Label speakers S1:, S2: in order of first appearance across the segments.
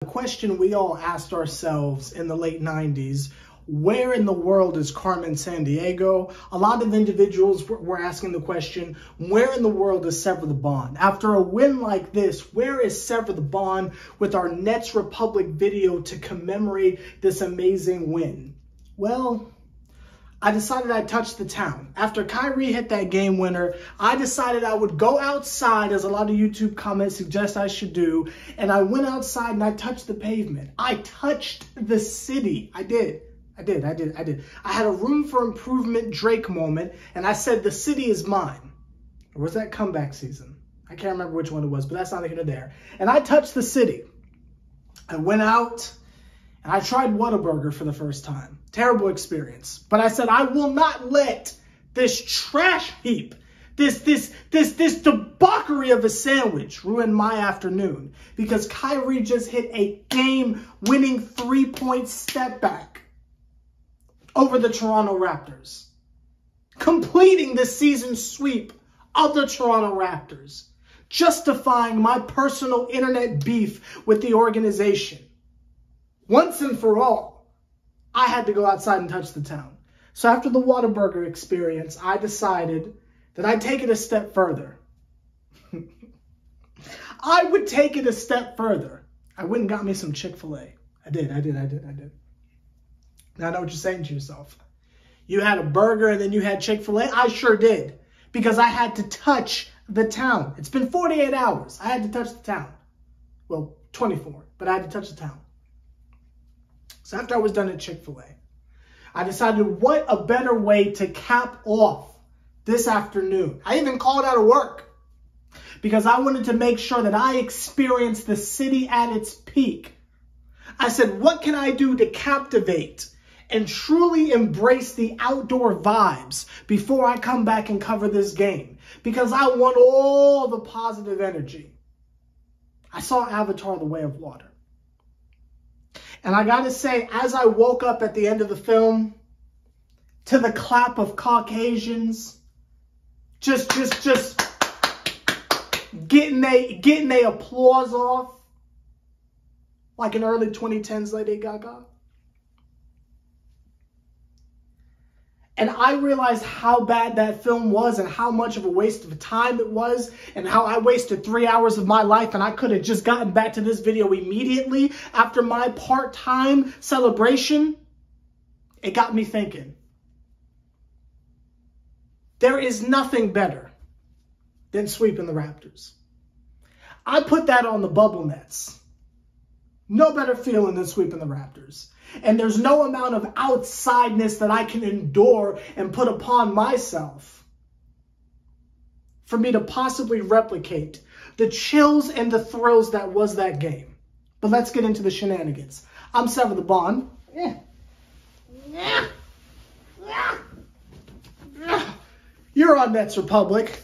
S1: The question we all asked ourselves in the late 90s, where in the world is Carmen Sandiego? A lot of individuals were asking the question, where in the world is Sever the Bond? After a win like this, where is Sever the Bond with our Nets Republic video to commemorate this amazing win? Well, I decided I'd touch the town. After Kyrie hit that game winner, I decided I would go outside, as a lot of YouTube comments suggest I should do, and I went outside and I touched the pavement. I touched the city. I did. I had a room for improvement Drake moment, and I said, the city is mine. Or was that comeback season? I can't remember which one it was, but that's neither here nor there. And I touched the city. I went out, and I tried Whataburger for the first time. Terrible experience. But I said, I will not let this trash heap, this debauchery of a sandwich ruin my afternoon. Because Kyrie just hit a game-winning three-point step back over the Toronto Raptors, completing the season sweep of the Toronto Raptors, justifying my personal internet beef with the organization. Once and for all, I had to go outside and touch the town. So after the Whataburger experience, I decided that I'd take it a step further. I would take it a step further. I went and got me some Chick-fil-A. I did. Now I know what you're saying to yourself. You had a burger and then you had Chick-fil-A? I sure did. Because I had to touch the town. It's been 48 hours. I had to touch the town. Well, 24, but I had to touch the town. So after I was done at Chick-fil-A, I decided what a better way to cap off this afternoon. I even called out of work because I wanted to make sure that I experienced the city at its peak. I said, what can I do to captivate and truly embrace the outdoor vibes before I come back and cover this game? Because I want all the positive energy. I saw Avatar: The Way of Water. And I gotta say, as I woke up at the end of the film, to the clap of Caucasians, just getting a applause off, like in early 2010s Lady Gaga. And I realized how bad that film was and how much of a waste of time it was and how I wasted 3 hours of my life and I could have just gotten back to this video immediately after my part-time celebration. It got me thinking. There is nothing better than sweeping the Raptors. I put that on the bubble nets. No better feeling than sweeping the Raptors. And there's no amount of outsideness that I can endure and put upon myself for me to possibly replicate the chills and the thrills that was that game. But let's get into the shenanigans. I'm Sever the Bond. You're on Nets Republic.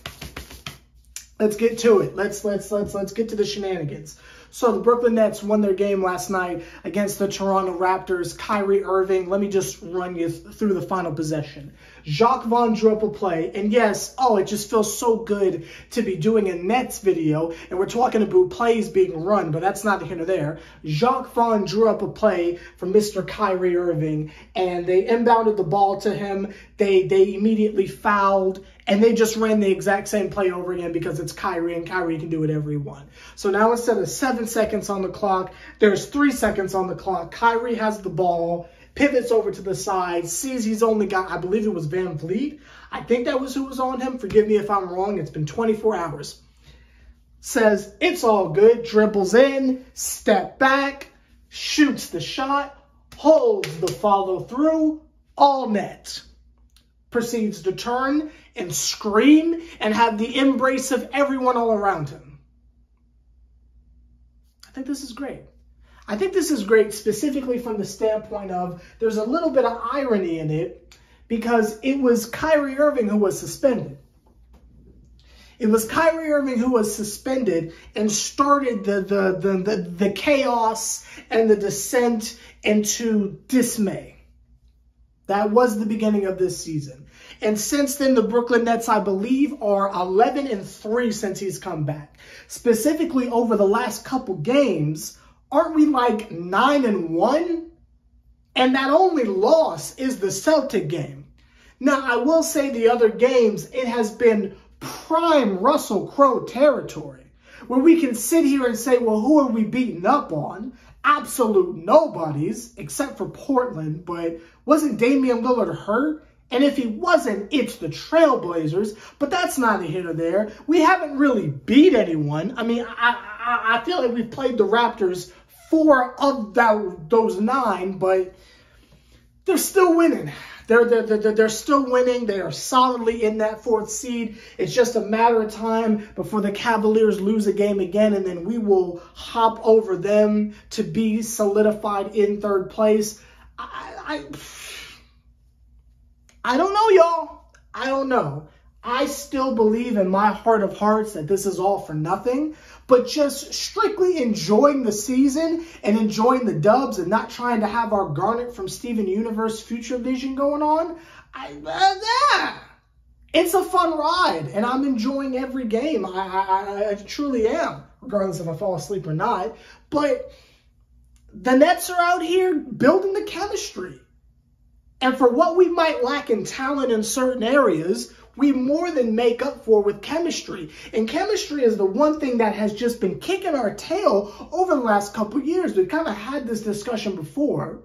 S1: Let's get to it. Let's get to the shenanigans. So the Brooklyn Nets won their game last night against the Toronto Raptors. Kyrie Irving, let me just run you through the final possession. Jacques Vaughn drew up a play, and yes, it just feels so good to be doing a Nets video, and we're talking about plays being run, but that's neither here nor there. Jacques Vaughn drew up a play for Mr. Kyrie Irving, and they inbounded the ball to him. They immediately fouled, and they just ran the exact same play over again because it's Kyrie, and Kyrie can do whatever he wants. So now instead of 7 seconds on the clock, there's 3 seconds on the clock. Kyrie has the ball, pivots over to the side, sees he's only got, I believe it was Van Vliet. I think that was who was on him. Forgive me if I'm wrong. It's been 24 hours. Says, it's all good. Dribbles in, step back, shoots the shot, holds the follow through, all net. Proceeds to turn and scream and have the embrace of everyone all around him. I think this is great. I think this is great specifically from the standpoint of there's a little bit of irony in it because it was Kyrie Irving who was suspended. It was Kyrie Irving who was suspended and started the chaos and the descent into dismay. That was the beginning of this season. And since then, the Brooklyn Nets, I believe, are 11-3 since he's come back. Specifically, over the last couple games, aren't we like 9-1? And that only loss is the Celtic game. Now, I will say the other games, it has been prime Russell Crowe territory, where we can sit here and say, well, who are we beating up on? Absolute nobodies, except for Portland. But wasn't Damian Lillard hurt? And if he wasn't, it's the Trailblazers. But that's neither here nor there. We haven't really beat anyone. I mean, I feel like we've played the Raptors 4 of those 9, but they're still winning. They're still winning. They are solidly in that 4th seed. It's just a matter of time before the Cavaliers lose a game again, and then we will hop over them to be solidified in 3rd place. I don't know, y'all. I don't know. I still believe in my heart of hearts that this is all for nothing, but just strictly enjoying the season and enjoying the dubs and not trying to have our Garnet from Steven Universe future vision going on. It's a fun ride, and I'm enjoying every game. I truly am, regardless if I fall asleep or not. But the Nets are out here building the chemistry. And for what we might lack in talent in certain areas, we more than make up for with chemistry. And chemistry is the one thing that has just been kicking our tail over the last couple of years. We've kind of had this discussion before,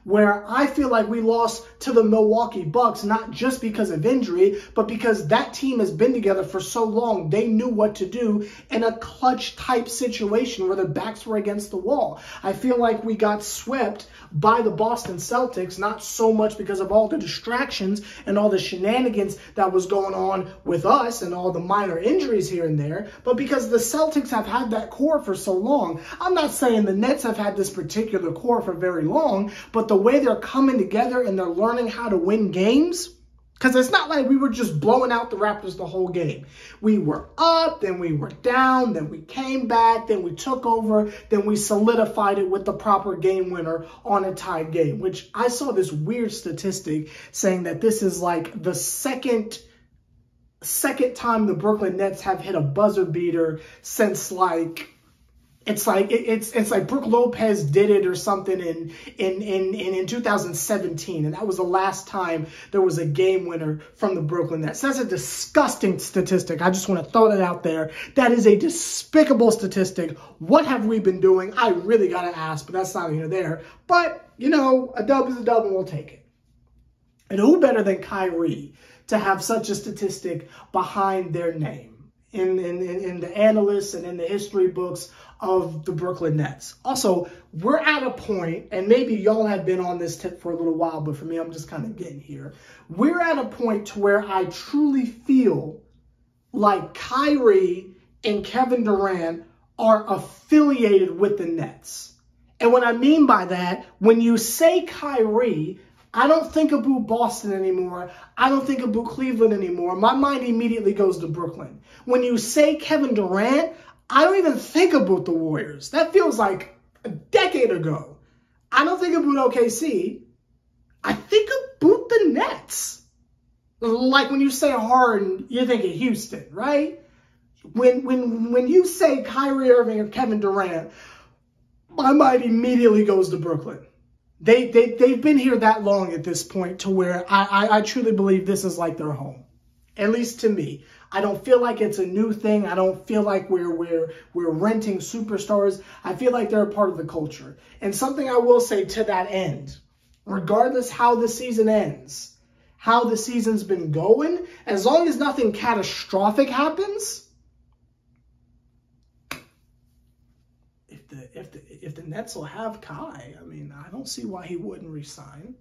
S1: where I feel like we lost to the Milwaukee Bucks, not just because of injury, but because that team has been together for so long. They knew what to do in a clutch type situation where their backs were against the wall. I feel like we got swept by the Boston Celtics, not so much because of all the distractions and all the shenanigans that was going on with us and all the minor injuries here and there, but because the Celtics have had that core for so long. I'm not saying the Nets have had this particular core for very long, but the way they're coming together and they're learning how to win games, because it's not like we were just blowing out the Raptors the whole game. We were up, then we were down, then we came back, then we took over, then we solidified it with the proper game winner on a tied game, which I saw this weird statistic saying that this is like the second time the Brooklyn Nets have hit a buzzer beater since it's like Brook Lopez did it or something in 2017, and that was the last time there was a game winner from the Brooklyn Nets. That's a disgusting statistic. I just want to throw that out there. That is a despicable statistic. What have we been doing? I really got to ask, but that's not here or there. But, you know, a dub is a dub and we'll take it. And who better than Kyrie to have such a statistic behind their name in the analysts and in the history books of the Brooklyn Nets. Also, we're at a point, and maybe y'all have been on this tip for a little while, but for me, I'm just kind of getting here. We're at a point to where I truly feel like Kyrie and Kevin Durant are affiliated with the Nets. And what I mean by that, when you say Kyrie, I don't think about Boston anymore. I don't think about Cleveland anymore. My mind immediately goes to Brooklyn. When you say Kevin Durant, I don't even think about the Warriors. That feels like a decade ago. I don't think about OKC. I think about the Nets. Like when you say Harden, you're thinking Houston, right? When you say Kyrie Irving or Kevin Durant, my mind immediately goes to Brooklyn. They've been here that long at this point to where I truly believe this is like their home. At least to me. I don't feel like it's a new thing. I don't feel like we're renting superstars. I feel like they're a part of the culture. And something I will say to that end, regardless how the season ends, how the season's been going, as long as nothing catastrophic happens, if the Nets will have Kai, I mean, I don't see why he wouldn't resign.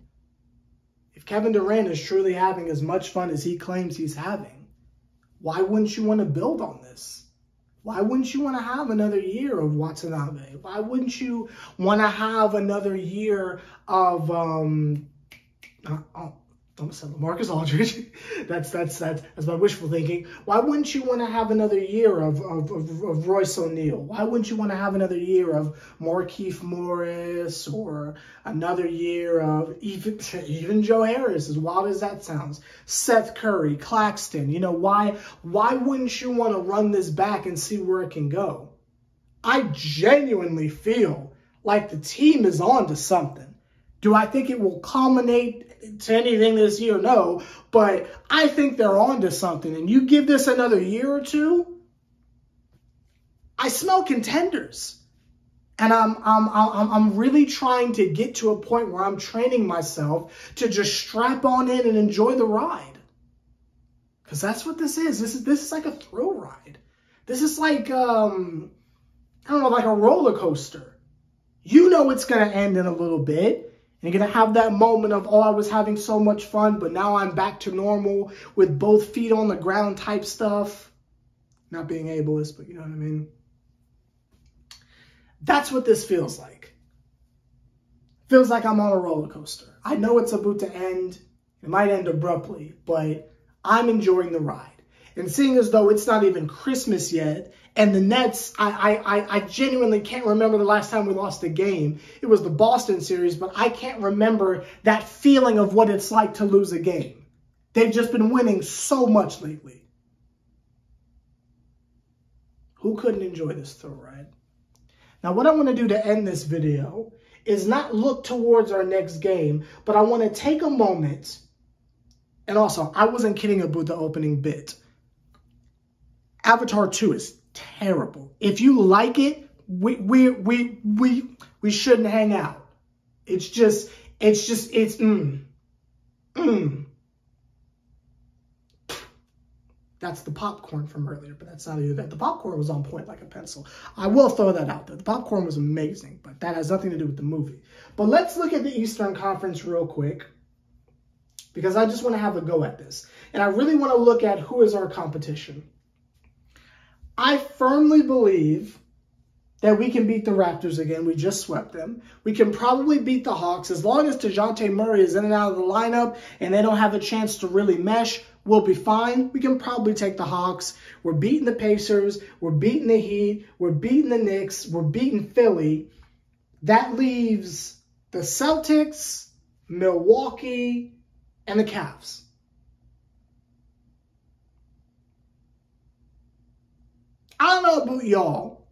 S1: If Kevin Durant is truly having as much fun as he claims he's having, why wouldn't you want to build on this? Why wouldn't you want to have another year of Watanabe? Why wouldn't you want to have another year of Marcus Aldridge? that's my wishful thinking. Why wouldn't you want to have another year of Royce O'Neal? Why wouldn't you want to have another year of Markieff Morris, or another year of even Joe Harris, as wild as that sounds, Seth Curry, Claxton? You know, why wouldn't you want to run this back and see where it can go? I genuinely feel like the team is on to something. Do I think it will culminate to anything this year? No, but I think they're on to something. And you give this another year or two, I smell contenders. And I'm really trying to get to a point where I'm training myself to just strap on in and enjoy the ride. Because that's what this is. This is like a thrill ride. This is like, I don't know, like a roller coaster. You know it's going to end in a little bit. And you're going to have that moment of, oh, I was having so much fun, but now I'm back to normal with both feet on the ground type stuff. Not being ableist, but you know what I mean? That's what this feels like. Feels like I'm on a roller coaster. I know it's about to end. It might end abruptly, but I'm enjoying the ride. And seeing as though it's not even Christmas yet, and the Nets, I genuinely can't remember the last time we lost a game. It was the Boston series, but I can't remember that feeling of what it's like to lose a game. They've just been winning so much lately. Who couldn't enjoy this thrill ride? Now, what I want to do to end this video is not look towards our next game, but I want to take a moment. And also, I wasn't kidding about the opening bit. Avatar 2 is terrible. If you like it, we shouldn't hang out. That's the popcorn from earlier, but that's not either that. The popcorn was on point like a pencil. I will throw that out there. The popcorn was amazing, but that has nothing to do with the movie. But let's look at the Eastern Conference real quick, because I just want to have a go at this. And I really want to look at who is our competition. I firmly believe that we can beat the Raptors again. We just swept them. We can probably beat the Hawks. As long as DeJounte Murray is in and out of the lineup and they don't have a chance to really mesh, we'll be fine. We can probably take the Hawks. We're beating the Pacers. We're beating the Heat. We're beating the Knicks. We're beating Philly. That leaves the Celtics, Milwaukee, and the Cavs. I don't know about y'all,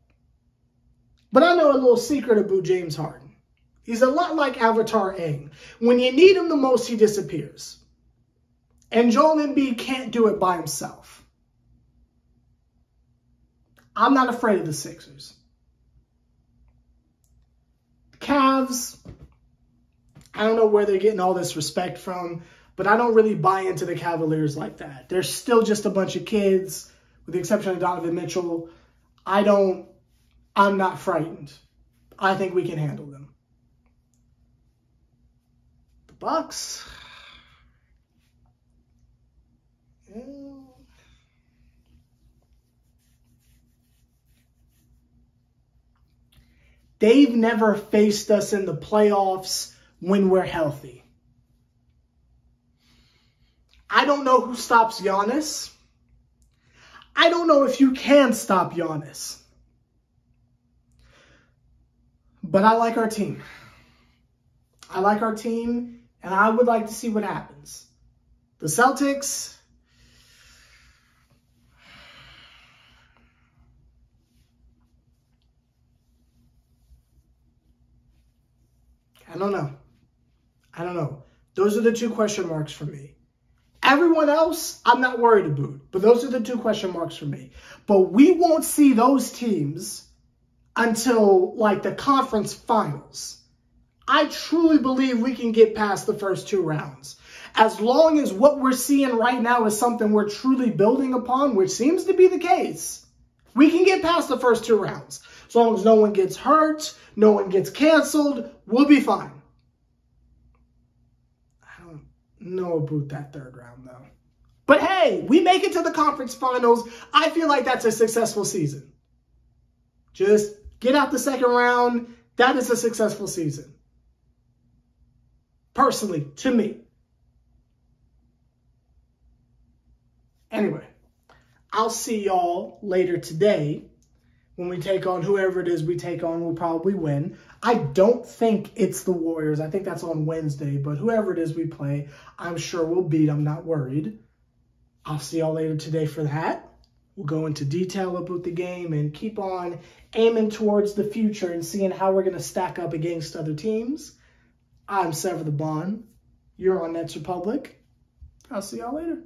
S1: but I know a little secret about James Harden. He's a lot like Avatar Aang. When you need him the most, he disappears. And Joel Embiid can't do it by himself. I'm not afraid of the Sixers. The Cavs, I don't know where they're getting all this respect from, but I don't really buy into the Cavaliers like that. They're still just a bunch of kids, with the exception of Donovan Mitchell. I'm not frightened. I think we can handle them. The Bucks, they've never faced us in the playoffs when we're healthy. I don't know who stops Giannis. I don't know if you can stop Giannis. But I like our team. I like our team, and I would like to see what happens. The Celtics, I don't know. I don't know. Those are the two question marks for me. Everyone else, I'm not worried about. But those are the two question marks for me. But we won't see those teams until, like, the conference finals. I truly believe we can get past the first two rounds. As long as what we're seeing right now is something we're truly building upon, which seems to be the case, we can get past the first two rounds. As long as no one gets hurt, no one gets canceled, we'll be fine. I don't know about that third round, though. But hey, we make it to the conference finals. I feel like that's a successful season. Just get out the second round. That is a successful season. Personally, to me. Anyway, I'll see y'all later today when we take on whoever it is we take on. We'll probably win. I don't think it's the Warriors. I think that's on Wednesday. But whoever it is we play, I'm sure we'll beat. I'm not worried. I'll see y'all later today for that. We'll go into detail about the game and keep on aiming towards the future and seeing how we're going to stack up against other teams. I'm Sever the Bond. You're on Nets Republic. I'll see y'all later.